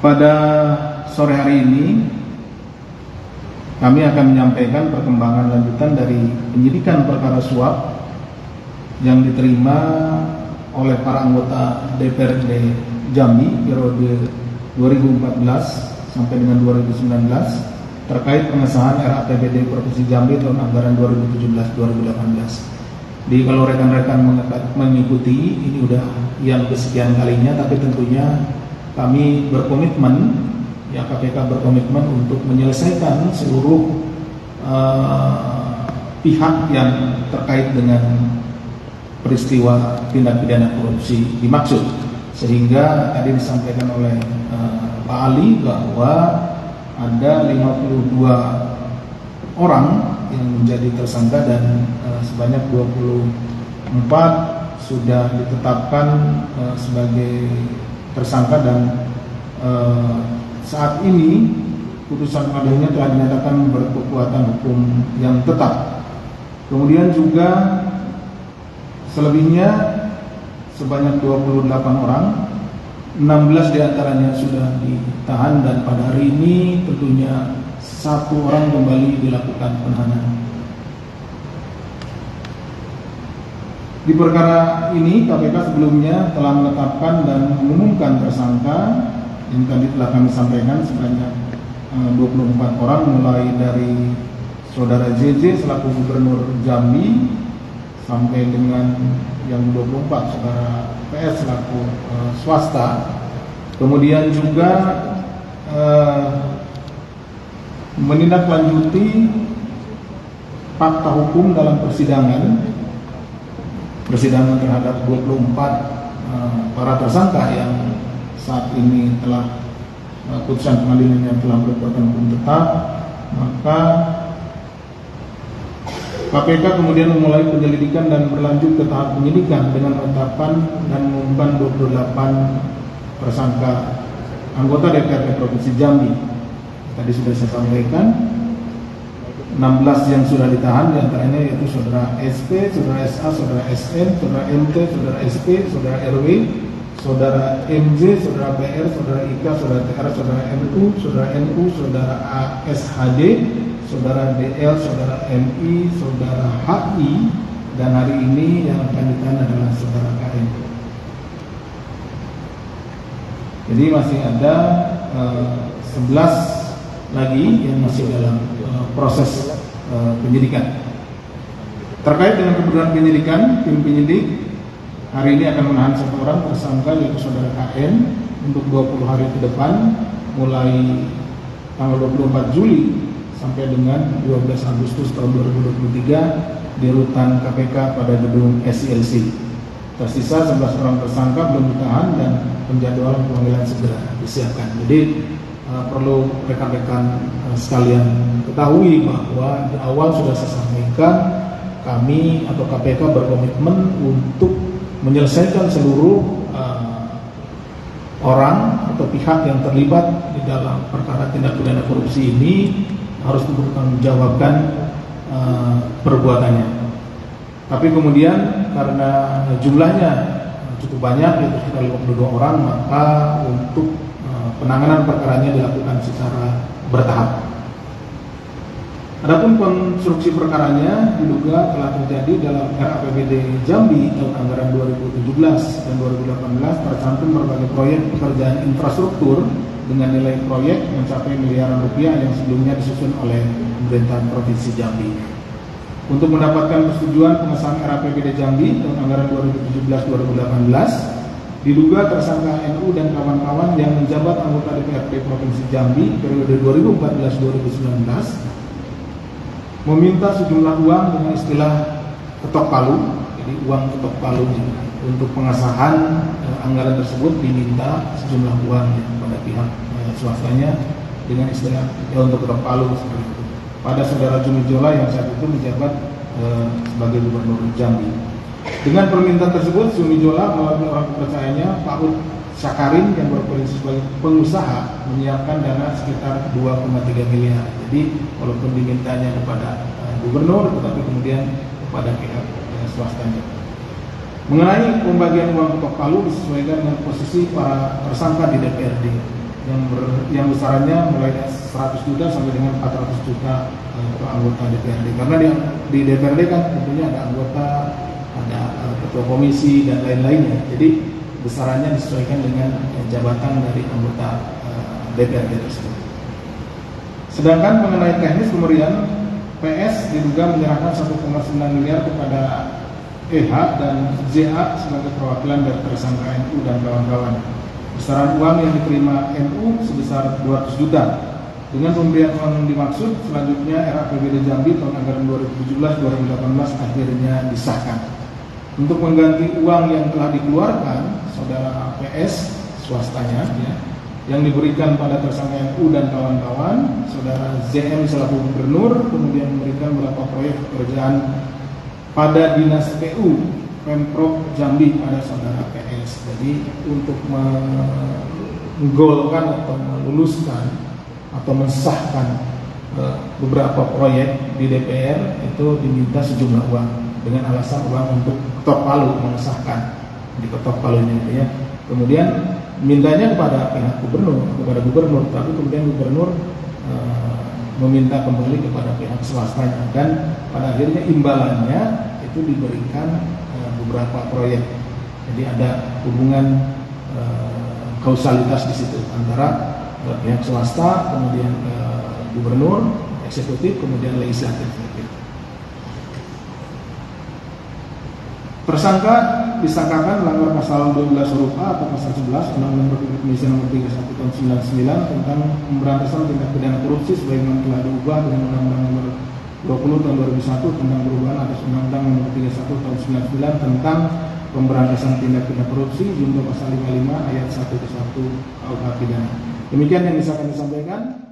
Pada sore hari ini kami akan menyampaikan perkembangan lanjutan dari penyidikan perkara suap yang diterima oleh para anggota DPRD Jambi periode 2014 sampai dengan 2019 terkait pengesahan RAPBD Provinsi Jambi tahun anggaran 2017-2018. Jadi kalau rekan-rekan mengikuti, ini udah yang kesekian kalinya, tapi tentunya kami berkomitmen, ya KPK berkomitmen untuk menyelesaikan seluruh pihak yang terkait dengan peristiwa tindak pidana korupsi dimaksud. Sehingga tadi disampaikan oleh Pak Ali bahwa ada 52 orang yang menjadi tersangka dan sebanyak 24 sudah ditetapkan sebagai tersangka dan saat ini putusan pengadilannya telah dinyatakan berkekuatan hukum yang tetap. Kemudian juga selebihnya sebanyak 28 orang, 16 diantaranya sudah ditahan dan pada hari ini tentunya 1 orang kembali dilakukan penahanan. Di perkara ini KPK sebelumnya telah menetapkan dan mengumumkan tersangka yang tadi telah kami sampaikan sebanyak 24 orang, mulai dari Saudara JJ selaku Gubernur Jambi sampai dengan yang 24 Saudara PS selaku swasta. Kemudian juga menindaklanjuti fakta hukum dalam persidangan terhadap 24 para tersangka yang saat ini telah putusan pengadilan yang telah berkekuatan hukum tetap. Maka KPK kemudian memulai penyelidikan dan berlanjut ke tahap penyidikan dengan menetapkan dan mengumumkan 28 tersangka anggota DPRD Provinsi Jambi. Tadi sudah saya sampaikan 16 yang sudah ditahan, diantaranya yaitu Saudara SP, Saudara SA, Saudara SN, Saudara MT, Saudara SP, Saudara RW, Saudara MJ, Saudara PR, Saudara IK, Saudara TR, Saudara MU, Saudara NU, Saudara ASHD, Saudara DL, Saudara MI, Saudara HI, dan hari ini yang akan ditahan adalah Saudara KM. Jadi masih ada 11 lagi yang masih dalam proses penyidikan. Terkait dengan kebutuhan penyidikan, tim penyidik hari ini akan menahan 1 orang tersangka yaitu Saudara KN untuk 20 hari ke depan, mulai tanggal 24 Juli sampai dengan 12 Agustus tahun 2023 di rutan KPK pada gedung SILC. Tersisa 11 orang tersangka belum ditahan dan penjadwalan pemanggilan segera disiapkan. Jadi perlu rekan-rekan sekalian ketahui bahwa di awal sudah saya sampaikan, kami atau KPK berkomitmen untuk menyelesaikan seluruh orang atau pihak yang terlibat di dalam perkara tindak pidana korupsi ini harus mempertanggungjawabkan perbuatannya. Tapi kemudian karena jumlahnya cukup banyak, yaitu sekitar 52 orang, maka untuk penanganan perkaranya dilakukan secara bertahap. Adapun konstruksi perkaranya diduga telah terjadi dalam RAPBD Jambi tahun anggaran 2017 dan 2018 tercantum berbagai proyek pekerjaan infrastruktur dengan nilai proyek mencapai miliaran rupiah yang sebelumnya disusun oleh pemerintah Provinsi Jambi. Untuk mendapatkan persetujuan pengesahan RAPBD Jambi tahun anggaran 2017-2018, diduga tersangka NU dan kawan-kawan yang menjabat anggota DPRD Provinsi Jambi periode 2014-2019 meminta sejumlah uang dengan istilah ketok palu, jadi uang ketok palu untuk pengesahan anggaran tersebut diminta sejumlah uang ya, pada pihak swastanya dengan istilah untuk ketok palu seperti itu. Pada saudara Zumi Zola yang saat itu menjabat sebagai Gubernur Jambi. Dengan permintaan tersebut, Zumi Zola melalui orang kepercayaannya Pak Ud Syakarin yang berposisi sebagai pengusaha menyiapkan dana sekitar 2,3 miliar. Jadi walaupun dimintanya kepada gubernur, tetapi kemudian kepada pihak swastanya. Mengenai pembagian uang ketok palu disesuaikan dengan posisi para tersangka di DPRD yang besarannya mulai 100 juta sampai dengan 400 juta untuk anggota DPRD. Karena di DPRD kan tentunya ada anggota, ada ketua komisi dan lain-lainnya. Jadi besarannya disesuaikan dengan jabatan dari anggota DPRD tersebut. Sedangkan mengenai teknis pemberian, PS diduga menyerahkan 1,9 miliar kepada EH dan ZA sebagai perwakilan dari tersangka NU dan kawan-kawan. Besaran uang yang diterima NU sebesar 200 juta. Dengan pemberian uang dimaksud, selanjutnya RAPBD Jambi tahun anggaran 2017-2018 akhirnya disahkan. Untuk mengganti uang yang telah dikeluarkan, saudara PS swastanya ya, yang diberikan pada tersangka NU dan kawan-kawan, saudara ZM selaku gubernur kemudian memberikan beberapa proyek pekerjaan pada dinas PU Pemprov Jambi pada saudara PS. Jadi untuk menggolkan atau meluluskan atau mensahkan beberapa proyek di DPR itu diminta sejumlah uang dengan alasan uang untuk ketok palu, mengesahkan di ketok palunya ya. Kemudian mintanya kepada pihak gubernur, tapi kemudian gubernur meminta kembali kepada pihak swastanya dan pada akhirnya imbalannya itu diberikan beberapa proyek. Jadi ada hubungan kausalitas di situ antara pihak swasta, kemudian gubernur, eksekutif, kemudian legislatif. Tersangka disangkakan melanggar pasal 12 huruf A atau pasal 11 Undang-Undang Republik Indonesia Nomor 31 Tahun 99 tentang pemberantasan tindak pidana korupsi sebagaimana telah diubah dengan Undang-Undang Nomor 20 Tahun 2001 tentang perubahan atas Undang-Undang Nomor 31 Tahun 99 tentang pemberantasan tindak pidana korupsi junto pasal 55 ayat 1 ke 1 KUH pidana. Demikian yang bisa kami sampaikan.